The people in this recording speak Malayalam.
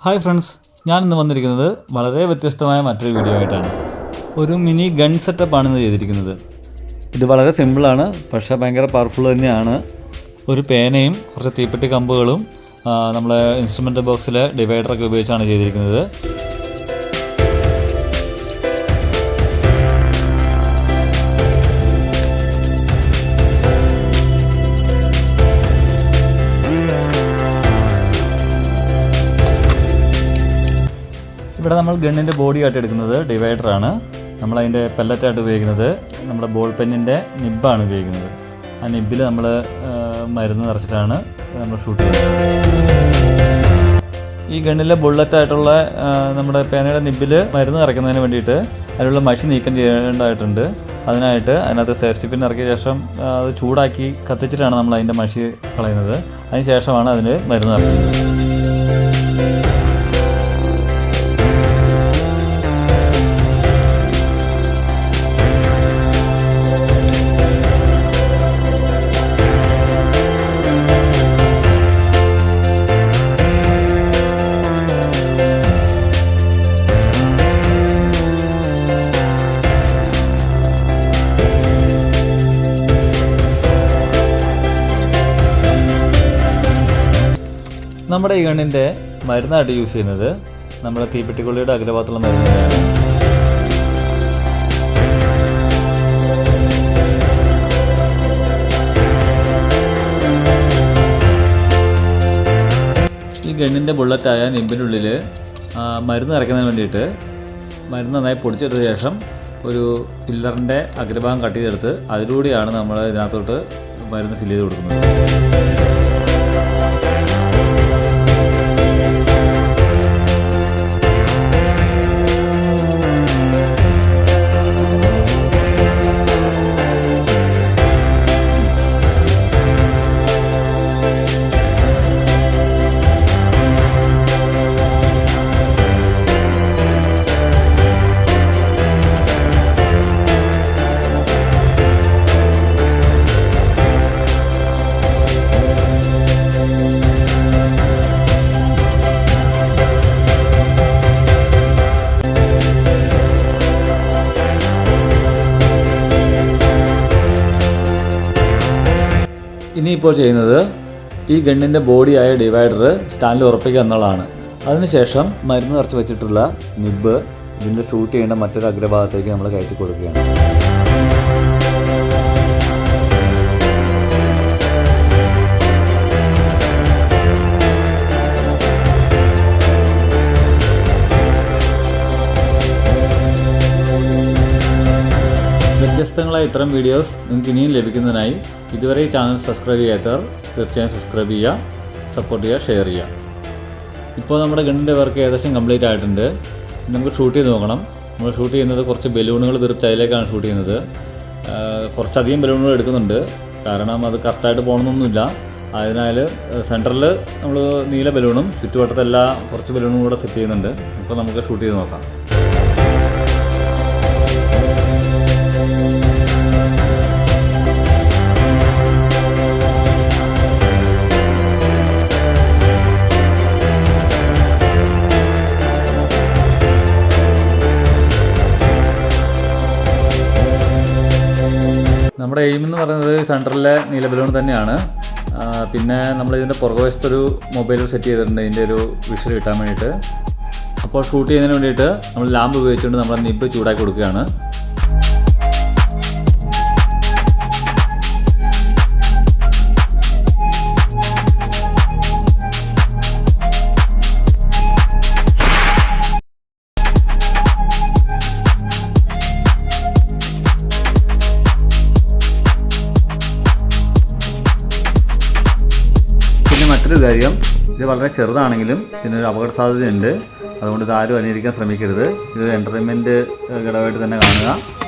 ഹായ് ഫ്രണ്ട്സ്, ഞാനിന്ന് വന്നിരിക്കുന്നത് വളരെ വ്യത്യസ്തമായ മറ്റൊരു വീഡിയോ ആയിട്ടാണ്. ഒരു മിനി ഗൺ സെറ്റപ്പാണ് ഇന്ന് ചെയ്തിരിക്കുന്നത്. ഇത് വളരെ സിമ്പിളാണ്, പക്ഷേ ഭയങ്കര പവർഫുൾ തന്നെയാണ്. ഒരു പേനയും കുറച്ച് തീപ്പെട്ടി കമ്പുകളും നമ്മളെ ഇൻസ്ട്രുമെൻ്റ് ബോക്സിലെ ഡിവൈഡറൊക്കെ ഉപയോഗിച്ചാണ് ചെയ്തിരിക്കുന്നത്. ഇവിടെ നമ്മൾ ഗണ്ണിൻ്റെ ബോഡി ആയിട്ട് എടുക്കുന്നത് ഡിവൈഡറാണ്. നമ്മളതിൻ്റെ പെല്ലറ്റായിട്ട് ഉപയോഗിക്കുന്നത് നമ്മുടെ ബോൾ പെന്നിൻ്റെ നിബ്ബാണ് ഉപയോഗിക്കുന്നത്. ആ നിബ്ബിൽ നമ്മൾ മരുന്ന് നിറച്ചിട്ടാണ് നമ്മൾ ഷൂട്ട് ചെയ്യുന്നത്. ഈ ഗണ്ണിലെ ബുള്ളറ്റായിട്ടുള്ള നമ്മുടെ പേനയുടെ നിബ്ബിൽ മരുന്ന് നിറയ്ക്കുന്നതിന് വേണ്ടിയിട്ട് അതിലുള്ള മഷി നീക്കം ചെയ്യേണ്ടതായിട്ടുണ്ട്. അതിനായിട്ട് അതിനകത്ത് സേഫ്റ്റി പിൻ ഇറക്കിയ ശേഷം അത് ചൂടാക്കി കത്തിച്ചിട്ടാണ് നമ്മൾ അതിൻ്റെ മഷി കളയുന്നത്. അതിന് ശേഷമാണ് അതിന് മരുന്ന് നിറയ്ക്കുന്നത്. നമ്മുടെ ഈ ഗണ്ണിൻ്റെ മരുന്നായിട്ട് യൂസ് ചെയ്യുന്നത് നമ്മുടെ തീപ്പെട്ടിക്കൊള്ളിയുടെ അഗ്രഭാഗത്തുള്ള മരുന്നാണ്. ഈ ഗണ്ണിൻ്റെ ബുള്ളറ്റായ നിബിനുള്ളിൽ മരുന്ന് നിറയ്ക്കുന്നതിന് വേണ്ടിയിട്ട് മരുന്ന് നന്നായി പൊടിച്ചെടുത്ത ശേഷം ഒരു പില്ലറിൻ്റെ അഗ്രഭാഗം കട്ട് ചെയ്തെടുത്ത് അതിലൂടെയാണ് നമ്മൾ ഇതിനകത്തോട്ട് മരുന്ന് ഫില്ല് ചെയ്ത് കൊടുക്കുന്നത്. ഇനിയിപ്പോൾ ചെയ്യുന്നത് ഈ ഗണ്ണിൻ്റെ ബോഡിയായ ഡിവൈഡർ സ്റ്റാൻഡിൽ ഉറപ്പിക്കുക എന്നുള്ളതാണ്. അതിനുശേഷം മരുന്ന് നിറച്ച് വെച്ചിട്ടുള്ള നിബ്ബ് ഇതിൻ്റെ ഷൂട്ട് ചെയ്യേണ്ട മറ്റൊരു അഗ്രഭാഗത്തേക്ക് നമ്മൾ കയറ്റി കൊടുക്കുകയാണ്. വ്യത്യസ്തങ്ങളായ ഇത്തരം വീഡിയോസ് നിങ്ങൾക്ക് ഇനിയും ലഭിക്കുന്നതിനായി ഇതുവരെ ഈ ചാനൽ സബ്സ്ക്രൈബ് ചെയ്യാത്തവർ തീർച്ചയായും സബ്സ്ക്രൈബ് ചെയ്യുക, സപ്പോർട്ട് ചെയ്യുക, ഷെയർ ചെയ്യുക. ഇപ്പോൾ നമ്മുടെ ഗണ്ണിൻ്റെ വർക്ക് ഏകദേശം കംപ്ലീറ്റ് ആയിട്ടുണ്ട്. നമുക്ക് ഷൂട്ട് ചെയ്ത് നോക്കണം. നമ്മൾ ഷൂട്ട് ചെയ്യുന്നത് കുറച്ച് ബലൂണുകൾ വിരിച്ച് അതിലേക്കാണ് ഷൂട്ട് ചെയ്യുന്നത്. കുറച്ചധികം ബലൂണുകൾ എടുക്കുന്നുണ്ട്, കാരണം അത് കറക്റ്റായിട്ട് പോകണമെന്നൊന്നുമില്ല. അതിനാൽ സെൻറ്ററിൽ നമ്മൾ നീല ബലൂണും ചുറ്റുവട്ടത്തെല്ലാം കുറച്ച് ബലൂണും കൂടെ സെറ്റ് ചെയ്യുന്നുണ്ട്. ഇപ്പോൾ നമുക്ക് ഷൂട്ട് ചെയ്ത് നോക്കാം. നമ്മുടെ എയിം എന്ന് പറയുന്നത് സെൻറ്ററിലെ നീല ബലൂൺ തന്നെയാണ്. പിന്നെ നമ്മളിതിൻ്റെ പുറകുവശത്തൊരു മൊബൈൽ സെറ്റ് ചെയ്തിട്ടുണ്ട് ഇതിൻ്റെ ഒരു വിഷ്വൽ കിട്ടാൻ വേണ്ടിയിട്ട്. അപ്പോൾ ഷൂട്ട് ചെയ്യുന്നതിന് വേണ്ടിയിട്ട് നമ്മൾ ലാമ്പ് ഉപയോഗിച്ചുകൊണ്ട് നമ്മൾ നിബ്ബ് ചൂടാക്കി കൊടുക്കുകയാണ്. മറ്റൊരു കാര്യം, ഇത് വളരെ ചെറുതാണെങ്കിലും ഇതിനൊരു അപകട സാധ്യതയുണ്ട്. അതുകൊണ്ട് ഇതാരും അനുകരിക്കാൻ ശ്രമിക്കരുത്. ഇതൊരു എൻ്റർടൈൻമെൻറ്റ് ഘടകമായിട്ട് തന്നെ കാണുക.